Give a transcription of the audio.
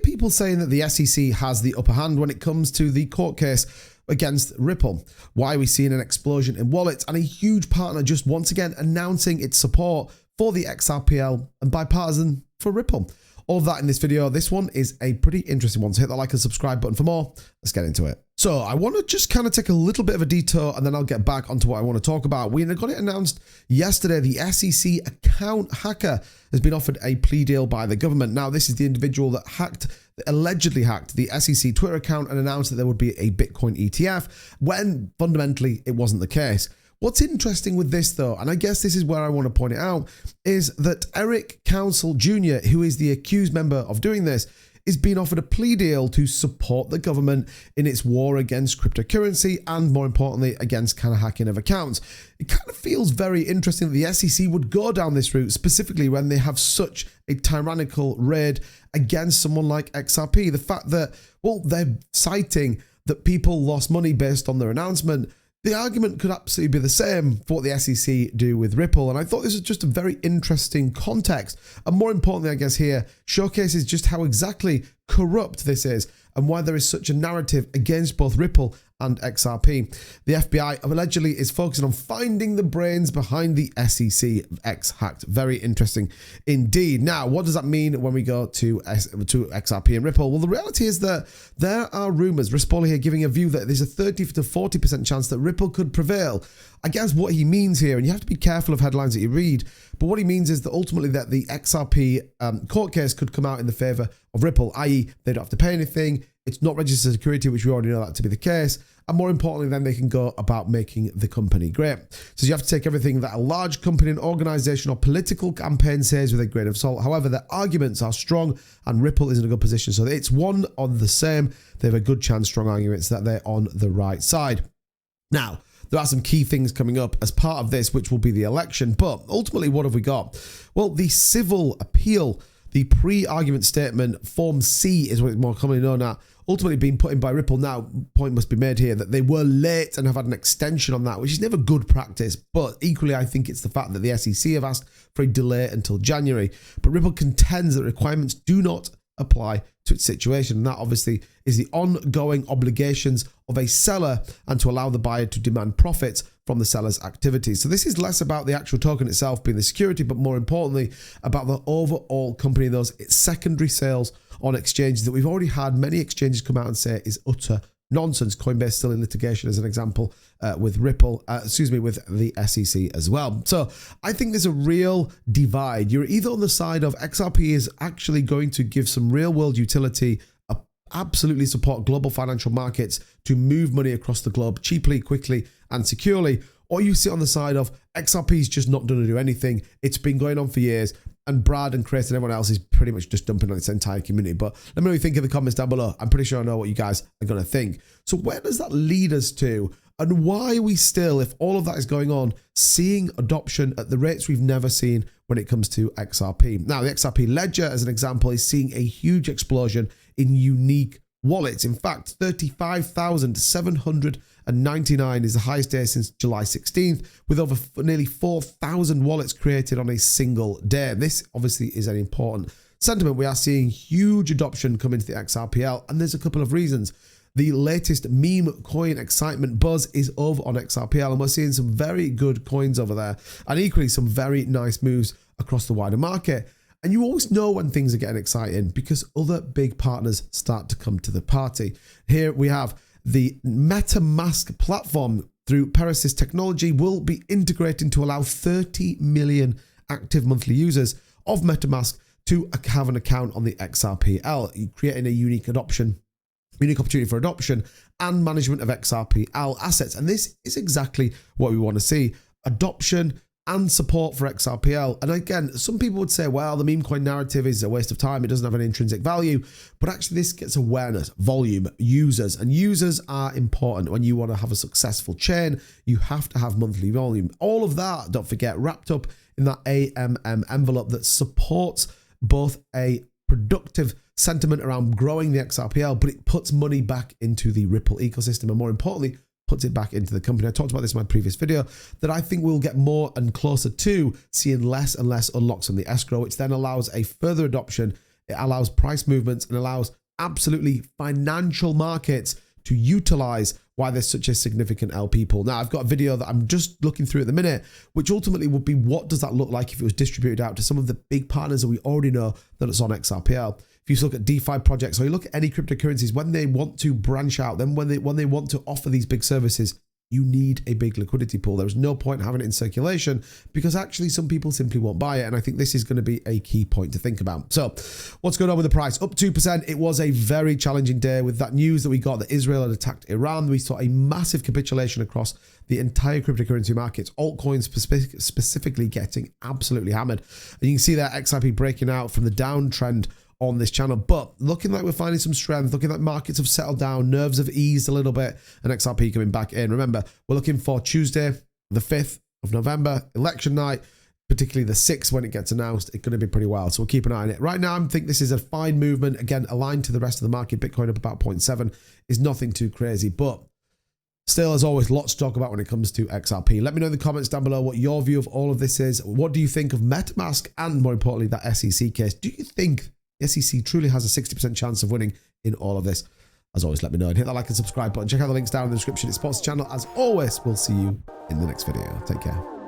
hear people saying that the SEC has the upper hand when it comes to the court case against Ripple. Why are we seeing an explosion in wallets and a huge partner just once again announcing its support for the Xrpl and bipartisan for Ripple? All of that in this video. This one is a pretty interesting one, so hit that like and subscribe button for more. Let's get into it. So I want to just kind of take a little bit of a detour and then I'll get back onto what I want to talk about. We got it announced yesterday. The SEC account hacker has been offered a plea deal by the government. Now, this is the individual that allegedly hacked the SEC Twitter account and announced that there would be a Bitcoin ETF when fundamentally it wasn't the case. What's interesting with this though, and I guess this is where I want to point it out, is that Eric Council Jr., who is the accused member of doing this, is being offered a plea deal to support the government in its war against cryptocurrency and, more importantly, against kind of hacking of accounts. It kind of feels very interesting that the SEC would go down this route, specifically when they have such a tyrannical raid against someone like XRP. The fact that, well, they're citing that people lost money based on their announcement. The argument could absolutely be the same for what the SEC do with Ripple. And I thought this was just a very interesting context. And more importantly, I guess here, showcases just how exactly corrupt this is and why there is such a narrative against both Ripple and XRP. The FBI allegedly is focusing on finding the brains behind the SEC X hacked. Very interesting indeed. Now, what does that mean when we go to XRP and Ripple? Well, the reality is that there are rumors, Xrpl here giving a view that there's a 30 to 40% chance that Ripple could prevail. I guess what he means here, and you have to be careful of headlines that you read, but what he means is that ultimately that the XRP court case could come out in the favor of Ripple, i.e. they don't have to pay anything, it's not registered security, which we already know that to be the case, and more importantly, then they can go about making the company great. So you have to take everything that a large company, an organization, or political campaign says with a grain of salt. However, their arguments are strong, and Ripple is in a good position. So it's one on the same. They have a good chance, strong arguments that they're on the right side. Now, there are some key things coming up as part of this, which will be the election. But ultimately, what have we got? Well, the civil appeal, the pre-argument statement, Form C is what it's more commonly known as, ultimately being put in by Ripple. Now, point must be made here that they were late and have had an extension on that, which is never good practice. But equally, I think it's the fact that the SEC have asked for a delay until January. But Ripple contends that requirements do not apply to its situation, and that obviously is the ongoing obligations of a seller and to allow the buyer to demand profits from the seller's activities. So this is less about the actual token itself being the security, but more importantly about the overall company, those secondary sales on exchanges that we've already had many exchanges come out and say is utter nonsense. Coinbase still in litigation as an example with Ripple, with the SEC as well. So I think there's a real divide. You're either on the side of XRP is actually going to give some real world utility, absolutely support global financial markets to move money across the globe cheaply, quickly, and securely, or you sit on the side of XRP is just not going to do anything. It's been going on for years, and Brad and Chris and everyone else is pretty much just dumping on its entire community. But let me know what you think in the comments down below. I'm pretty sure I know what you guys are going to think. So where does that lead us to? And why are we still, if all of that is going on, seeing adoption at the rates we've never seen when it comes to XRP? Now, the XRP ledger, as an example, is seeing a huge explosion in unique wallets. In fact, 35,799 is the highest day since July 16th, with over nearly 4,000 wallets created on a single day. This obviously is an important sentiment. We are seeing huge adoption come into the XRPL, and there's a couple of reasons. The latest meme coin excitement buzz is over on XRPL, and we're seeing some very good coins over there, and equally some very nice moves across the wider market. And you always know when things are getting exciting because other big partners start to come to the party. Here we have the Metamask platform through Perisys technology will be integrating to allow 30 million active monthly users of Metamask to have an account on the XRPL, creating a unique opportunity for adoption and management of XRPL assets. And this is exactly what we want to see: adoption and support for XRPL. And again, some people would say, well, the meme coin narrative is a waste of time. It doesn't have an intrinsic value. But actually, this gets awareness, volume, users. And users are important. When you want to have a successful chain, you have to have monthly volume. All of that, don't forget, wrapped up in that AMM envelope that supports both a productive sentiment around growing the XRPL, but it puts money back into the Ripple ecosystem, and more importantly, puts it back into the company. I talked about this in my previous video, that I think we'll get more and closer to seeing less and less unlocks on the escrow, which then allows a further adoption it allows price movements and allows absolutely financial markets to utilize why there's such a significant LP pool. Now, I've got a video that I'm just looking through at the minute, which ultimately would be what does that look like if it was distributed out to some of the big partners that we already know that it's on Xrpl. If you look at DeFi projects or you look at any cryptocurrencies, when they want to branch out, then when they want to offer these big services, you need a big liquidity pool. There's no point having it in circulation because actually some people simply won't buy it. And I think this is going to be a key point to think about. So what's going on with the price? Up 2%. It was a very challenging day with that news that we got that Israel had attacked Iran. We saw a massive capitulation across the entire cryptocurrency markets, altcoins specifically getting absolutely hammered. And you can see that XRP breaking out from the downtrend on this channel, but looking like we're finding some strength, looking like markets have settled down, nerves have eased a little bit, and XRP coming back in. Remember, we're looking for Tuesday, the 5th of November, election night, particularly the 6th when it gets announced. It's going to be pretty wild, so we'll keep an eye on it. Right now, I think this is a fine movement, again, aligned to the rest of the market. Bitcoin up about 0.7 is nothing too crazy, but still, as always, lots to talk about when it comes to XRP. Let me know in the comments down below what your view of all of this is. What do you think of Metamask and, more importantly, that SEC case? Do you think the SEC truly has a 60% chance of winning in all of this? As always, let me know and hit that like and subscribe button. Check out the links down in the description. It supports the channel. As always, we'll see you in the next video. Take care.